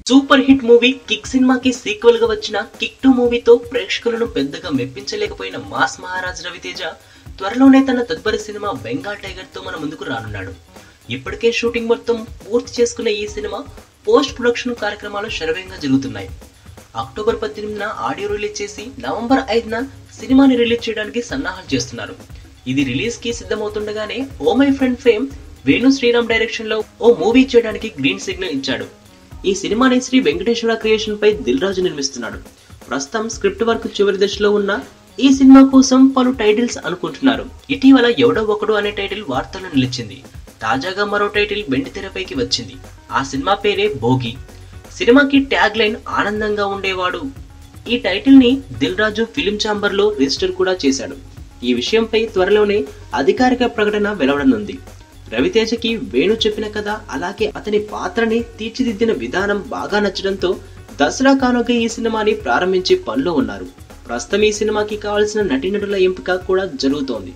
Super hit movie kick సినిమాకి sequel గా వచ్చిన కిక్ 2 మూవీతో ప్రేక్షకులను పెద్దగా మెప్పించలేకపోయిన మాస్ మహారాజ్ రవితేజ త్వరలోనే తన తదుపరి సినిమా బెంగాల్ టైగర్ తో మన ముందుకు రానున్నాడు. ఇప్పటికే షూటింగ్ మొత్తం పూర్తి చేసుకున్న ఈ సినిమా పోస్ట్ ప్రొడక్షన్ కార్యక్రమాలు శరవేగంగా జరుగుతున్నాయి. అక్టోబర్ 18న ఆడియో రిలీజ్ చేసి నవంబర్ 5న సినిమాని రిలీజ్ చేయడానికి సన్నాహాలు చేస్తున్నారు. ఇది రిలీజ్ కి సిద్ధమవుతుండగానే oh my friend fame Venu Sriram direction లో ఓ మూవీ చేయడానికి గ్రీన్ సిగ్నల్ ఇచ్చాడు. ఈ సినిమాని శ్రీ వెంకటేశ్వర క్రియేషన్ పై దిల్ రాజు నిర్మిస్తున్నాడు. ప్రస్తుతం స్క్రిప్ట్ వర్క్ చివరి దశలో ఉన్న ఈ సినిమా కోసం పలు టైటిల్స్ అనుకుంటున్నారు. ఇటీవల ఎవడో ఒకడు అనే టైటిల్ వార్తల్లో నిలిచింది. తాజాగా మరో టైటిల్ వెండి తెరపైకి వచ్చింది. ఆ సినిమా పేరే భోగి. సినిమాకి ట్యాగ్ లైన్ ఆనందంగా ఉండేవాడు. ఈ టైటిల్ ని దిల్ రాజు ఫిలిం ఛాంబర్ లో రిజిస్టర్ కూడా చేశాడు. ఈ విషయంపై త్వరలోనే అధికారిక ప్రకటన వెలువడనుంది. రవితేజకి వేణు చెప్పిన కథ అలాగే అతని పాత్రని తీర్చిదిద్దిన విధానం బాగా నచ్చడంతో దసరా కానుక ఈ సినిమాని ప్రారంభించే పనిలో ఉన్నారు. ప్రస్తుతం ఈ సినిమాకి కావాల్సిన నటీనటుల ఎంపిక కూడా జరుగుతోంది.